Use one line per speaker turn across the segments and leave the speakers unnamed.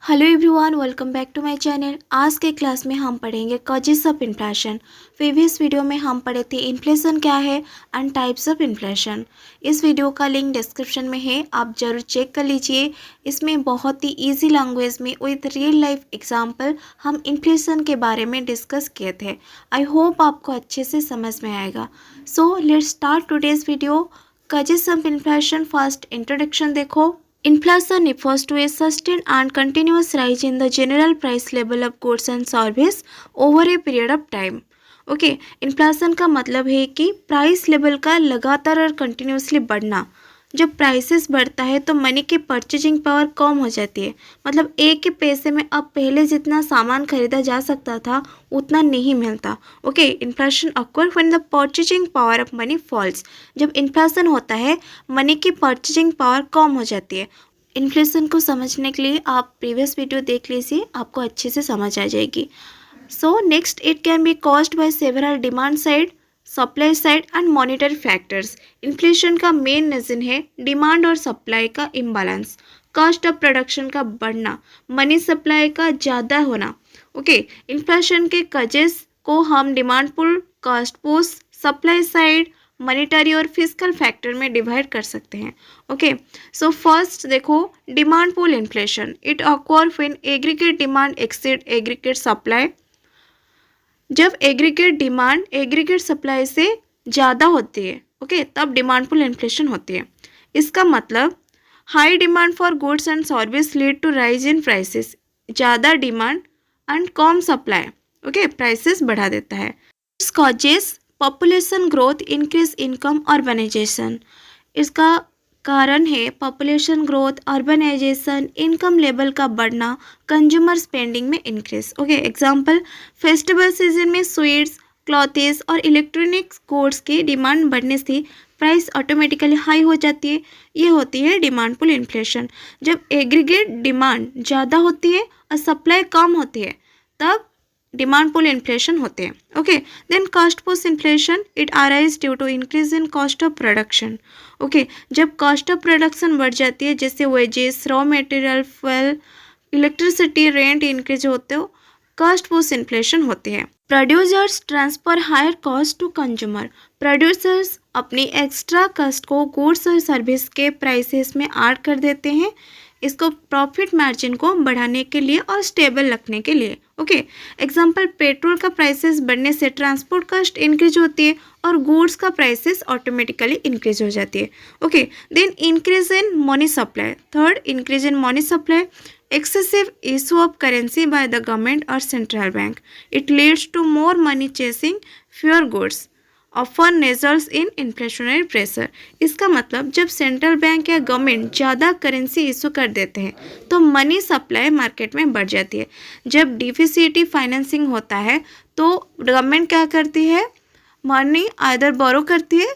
Hello everyone, welcome back to my channel. आज के class में हम पढ़ेंगे causes of inflation. Previous video में हम पढ़े थे इन्फ्लेशन क्या है एंड टाइप्स ऑफ इन्फ्लेशन। इस वीडियो का लिंक डिस्क्रिप्शन में है, आप जरूर चेक कर लीजिए। इसमें बहुत ही इजी लैंग्वेज में विद रियल लाइफ एग्जांपल हम इन्फ्लेशन के बारे में डिस्कस किए थे। आई होप आपको अच्छे से समझ में आएगा। So let's start today's video. Causes of inflation, first introduction देखो। Inflation refers to a sustained and continuous rise in the general price level of goods and service over a period of time. Okay, inflation का मतलब है कि price level का लगातार और continuously बढ़ना। जब प्राइसेस बढ़ता है तो मनी की परचेजिंग पावर कम हो जाती है। मतलब एक के पैसे में अब पहले जितना सामान खरीदा जा सकता था उतना नहीं मिलता। Okay, inflation occur when the purchasing power of money falls. जब इन्फ्लेशन होता है मनी की परचेजिंग पावर कम हो जाती है। इन्फ्लेशन को समझने के लिए आप प्रीवियस वीडियो देख लीजिए, आपको अच्छे से समझ आ जाएगी। So next, it can be caused by several demand side, supply side and monetary factors. Inflation का मेन रीजन है डिमांड और सप्लाई का इम्बैलेंस, कॉस्ट ऑफ प्रोडक्शन का बढ़ना, मनी सप्लाई का ज़्यादा होना। ओके, इन्फ्लेशन के कजेस को हम demand pull, cost push, supply side, monetary और फिजिकल फैक्टर में डिवाइड कर सकते हैं। ओके, सो फर्स्ट देखो, demand pull inflation. It occur when aggregate demand exceed aggregate supply. जब एग्रीगेट डिमांड एग्रीगेट सप्लाई से ज़्यादा होती है, ओके, तब डिमांड पुल इन्फ्लेशन होती है। इसका मतलब high demand for goods and service lead to rise in prices. ज़्यादा डिमांड एंड कम सप्लाई, ओके, प्राइसेस बढ़ा देता है। Its causes population growth, increase income, urbanization. इसका कारण है population growth, urbanization, income level का बढ़ना, कंज्यूमर स्पेंडिंग में increase. Okay, example, festival season में स्वीट्स, क्लॉथेस और इलेक्ट्रॉनिक्स गुड्स की डिमांड बढ़ने से प्राइस ऑटोमेटिकली हाई हो जाती है। ये होती है डिमांड पुल इन्फ्लेशन। जब एग्रीगेट डिमांड ज़्यादा होती है और सप्लाई कम होती है तब डिमांड पुल इन्फ्लेशन होते हैं। Okay, then cost push inflation. It arise due to increase in cost of production. Okay, जब कॉस्ट ऑफ प्रोडक्शन बढ़ जाती है, जैसे wages, raw material, fuel, electricity, rent increase होते हो, कॉस्ट पुश इन्फ्लेशन होती है। Producers transfer higher cost to consumer. Producers अपनी एक्स्ट्रा कॉस्ट को गुड्स और सर्विस के प्राइसेस में ऐड कर देते हैं, इसको प्रॉफिट मार्जिन को बढ़ाने के लिए और स्टेबल रखने के लिए। ओके, एग्जांपल, पेट्रोल का प्राइसेस बढ़ने से ट्रांसपोर्ट कॉस्ट इंक्रीज होती है और गुड्स का प्राइसेस ऑटोमेटिकली इंक्रीज हो जाती है। Okay, then increase in money supply. Third, increase in money supply. Excessive issue of currency by the government or central bank. It leads to more money chasing fewer goods. Often results in inflationary pressure. इसका मतलब जब central bank या government ज़्यादा currency issue कर देते हैं तो money supply market में बढ़ जाती है। जब डिफिसिटी फाइनेंसिंग होता है तो गवर्नमेंट क्या करती है, मनी आइदर बोरो करती है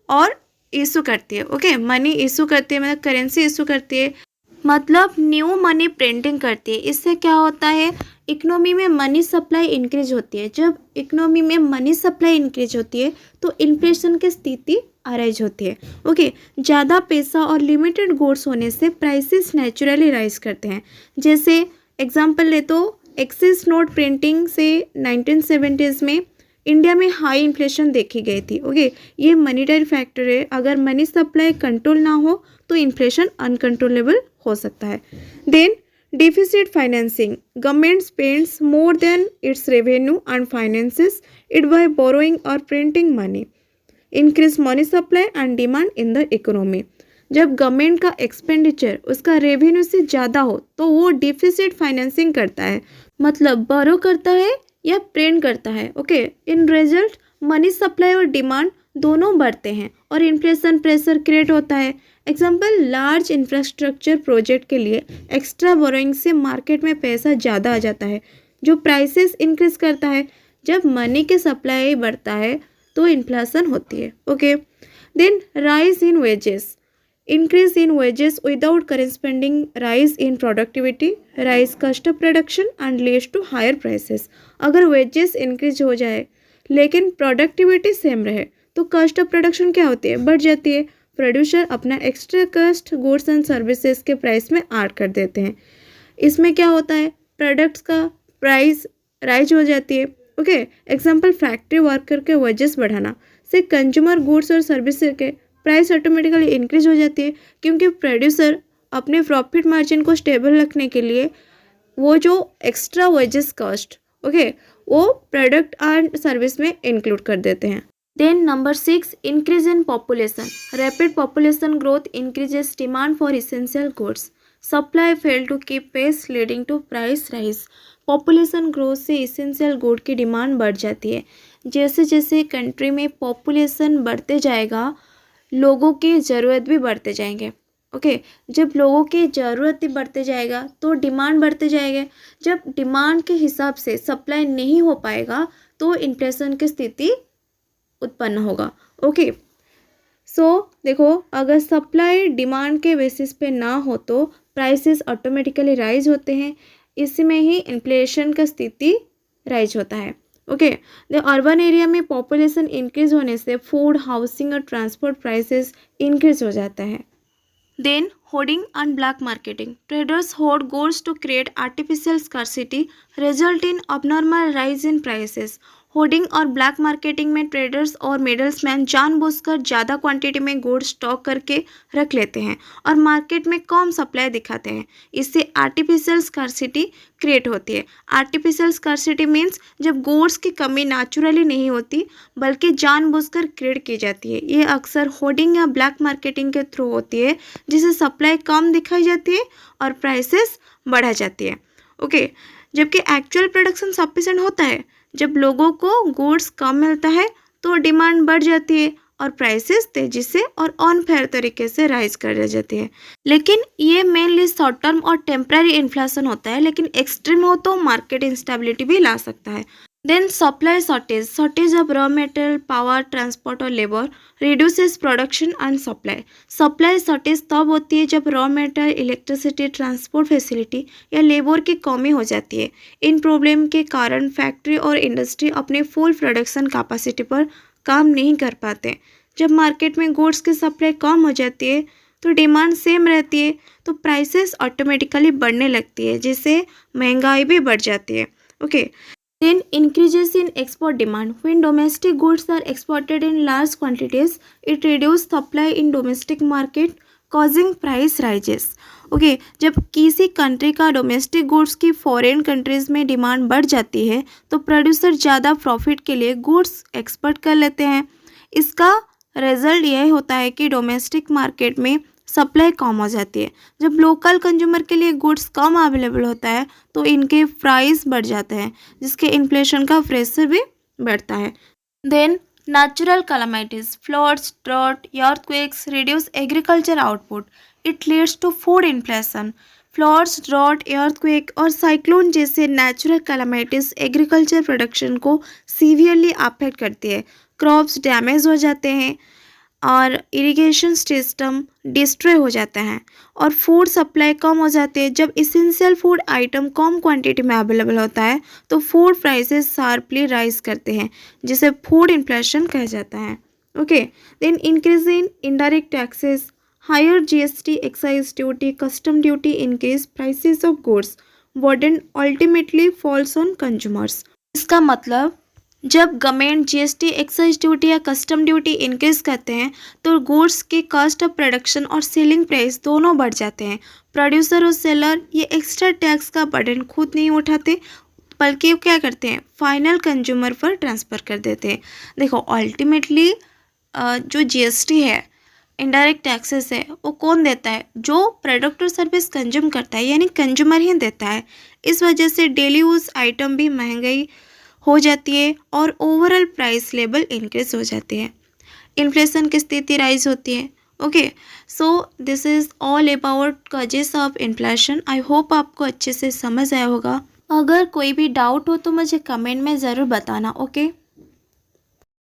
और इशू करती है। ओके, मनी इशू करती है मतलब करेंसी इशू करती है, मतलब न्यू मनी प्रिंटिंग करती है। इससे क्या होता है, इकोनॉमी में मनी सप्लाई इंक्रीज होती है। जब इकोनॉमी में मनी सप्लाई इंक्रीज होती है तो इन्फ्लेशन की स्थिति अराइज होती है। ओके, ज़्यादा पैसा और लिमिटेड गुड्स होने से प्राइसेस नेचुरली राइज करते हैं। जैसे एग्जांपल ले तो एक्सिस नोट प्रिंटिंग से 1970s में इंडिया में हाई इन्फ्लेशन देखी गई थी। ओके, ये मॉनिटरी फैक्टर है। अगर मनी सप्लाई कंट्रोल ना हो तो इन्फ्लेशन अनकंट्रोलेबल हो सकता है। Then deficit financing. Government spends more than its revenue and finances it by borrowing और printing money. Increase money supply and demand in the economy. जब गवर्नमेंट का एक्सपेंडिचर उसका रेवेन्यू से ज़्यादा हो तो वो डिफिसिट फाइनेंसिंग करता है, मतलब बोरो करता है या प्रिंट करता है। ओके, इन रिजल्ट मनी सप्लाई और डिमांड दोनों बढ़ते हैं और इन्फ्लेशन प्रेशर क्रिएट होता है। एग्जाम्पल, लार्ज इंफ्रास्ट्रक्चर प्रोजेक्ट के लिए एक्स्ट्रा बोरोइंग से मार्केट में पैसा ज़्यादा आ जाता है जो प्राइसेस इंक्रीज करता है। जब मनी की सप्लाई बढ़ता है तो इन्फ्लेशन होती है। Okay, then rise in wages. Increase in wages without corresponding rise in productivity, rise cost of production and leads to higher prices. अगर वेजेस इंक्रीज हो जाए लेकिन प्रोडक्टिविटी सेम रहे तो कॉस्ट ऑफ प्रोडक्शन क्या होती है, बढ़ जाती है। प्रोड्यूसर अपना extra cost goods and services के प्राइस में ऐड कर देते हैं। इसमें क्या होता है, प्रोडक्ट्स का प्राइस राइज हो जाती है। ओके, एग्जांपल फैक्ट्री वर्कर के वेजेस बढ़ाना से कंज्यूमर गुड्स और सर्विस के प्राइस ऑटोमेटिकली इंक्रीज हो जाती है, क्योंकि प्रोड्यूसर अपने प्रॉफिट मार्जिन को स्टेबल रखने के लिए वो जो एक्स्ट्रा वेजेस कॉस्ट, ओके, वो प्रोडक्ट एंड सर्विस में इंक्लूड कर देते हैं। Then number 6, increase in population. Rapid population growth increases demand for essential goods. Supply fail to keep pace leading to price rise. Population growth से essential good की demand बढ़ जाती है। जैसे जैसे कंट्री में पॉपुलेशन बढ़ते जाएगा, लोगों की ज़रूरत भी बढ़ते जाएंगे। ओके, जब लोगों की ज़रूरत ही बढ़ते जाएगा तो डिमांड बढ़ते जाएगा। जब डिमांड के हिसाब से सप्लाई नहीं हो पाएगा तो इन्फ्लेशन की स्थिति उत्पन्न होगा। ओके, सो देखो, अगर सप्लाई डिमांड के बेसिस पे ना हो तो प्राइसेस ऑटोमेटिकली राइज होते हैं। इसमें ही इन्फ्लेशन का स्थिति राइज होता है। ओके, द अर्बन एरिया में पॉपुलेशन इंक्रीज होने से फूड, हाउसिंग और ट्रांसपोर्ट प्राइसेस इंक्रीज हो जाता है। Then hoarding and black marketing. Traders hoard goods to create artificial scarcity, result in abnormal rise in prices. Hoarding और ब्लैक मार्केटिंग में traders और मिडल्समैन जानबूझकर ज़्यादा क्वांटिटी में गुड्स स्टॉक करके रख लेते हैं और मार्केट में कम सप्लाई दिखाते हैं। इससे आर्टिफिशियल स्कार्सिटी क्रिएट होती है। आर्टिफिशियल स्कार्सिटी मीन्स जब गुड्स की कमी नेचुरली नहीं होती बल्कि जानबूझकर क्रिएट की जाती है। ये अक्सर होर्डिंग या ब्लैक मार्केटिंग के थ्रू होती है, जिससे सप्लाई कम दिखाई जाती है और प्राइसेस बढ़ा जाती है। ओके, जबकि एक्चुअल प्रोडक्शन सफिशिएंट होता है। जब लोगों को गुड्स कम मिलता है तो डिमांड बढ़ जाती है और प्राइसेस तेजी से और अनफेयर तरीके से राइज कर जाती है। लेकिन ये मेनली शॉर्ट टर्म और टेम्पररी इन्फ्लेशन होता है, लेकिन एक्सट्रीम हो तो मार्केट इंस्टेबिलिटी भी ला सकता है। Then supply shortage. Shortage of raw material, power, transport और labour reduces production and supply. Supply shortage तब होती है जब raw material, electricity, transport facility या लेबर की कमी हो जाती है। इन प्रॉब्लम के कारण फैक्ट्री और इंडस्ट्री अपने फुल प्रोडक्शन कैपेसिटी पर काम नहीं कर पाते। जब मार्केट में गुड्स की सप्लाई कम हो जाती है तो डिमांड सेम रहती है, तो प्राइसेस ऑटोमेटिकली बढ़ने लगती है, जिससे महंगाई भी बढ़ जाती है। Okay, then increases in export demand. When domestic goods are exported in large quantities, it reduces supply in domestic market, causing price rises. Okay, जब किसी कंट्री का डोमेस्टिक गुड्स की फॉरेन कंट्रीज़ में डिमांड बढ़ जाती है तो प्रोड्यूसर ज़्यादा प्रॉफिट के लिए गुड्स एक्सपोर्ट कर लेते हैं। इसका रिजल्ट यह होता है कि डोमेस्टिक मार्केट में सप्लाई कम हो जाती है। जब लोकल कंज्यूमर के लिए गुड्स कम अवेलेबल होता है तो इनके प्राइस बढ़ जाते हैं, जिसके इन्फ्लेशन का प्रेशर भी बढ़ता है। Then natural calamities, floods, drought, earthquakes reduce agriculture output, it leads to food inflation. Floods, drought, earthquake और साइक्लोन जैसे नेचुरल कैलामिटीज एग्रीकल्चर प्रोडक्शन को सीवियरली अफेक्ट करती है। क्रॉप्स डैमेज हो जाते हैं और इरिगेशन सिस्टम डिस्ट्रॉय हो जाता है और फूड सप्लाई कम हो जाती है। जब इसेंशियल फूड आइटम कम क्वांटिटी में अवेलेबल होता है तो फूड प्राइसेस शार्पली राइज करते हैं, जिसे फूड इन्फ्लेशन कहा जाता है। Okay, then increase in indirect taxes. Higher GST, excise duty, custom duty increase prices of goods, burden ultimately falls on consumers. इसका मतलब जब गवर्नमेंट जीएसटी, एक्साइज ड्यूटी या कस्टम ड्यूटी इंक्रीज करते हैं तो गुड्स के कॉस्ट ऑफ प्रोडक्शन और selling price दोनों बढ़ जाते हैं। प्रोड्यूसर और सेलर ये एक्स्ट्रा टैक्स का बर्डन खुद नहीं उठाते, बल्कि वो क्या करते हैं, फाइनल कंज्यूमर पर ट्रांसफ़र कर देते हैं। देखो, अल्टीमेटली जो जीएसटी है, इनडायरेक्ट टैक्सेस है, वो कौन देता है? जो प्रोडक्ट और सर्विस कंज्यूम करता है, यानी कंज्यूमर ही देता है। इस वजह से डेली यूज आइटम भी महंगाई हो जाती है और ओवरऑल प्राइस लेवल इंक्रीज हो जाती है। इन्फ्लेशन की स्थिति राइज होती है। Okay, so this is all about causes of inflation. I hope आपको अच्छे से समझ आया होगा। अगर कोई भी डाउट हो तो मुझे कमेंट में ज़रूर बताना। ओके।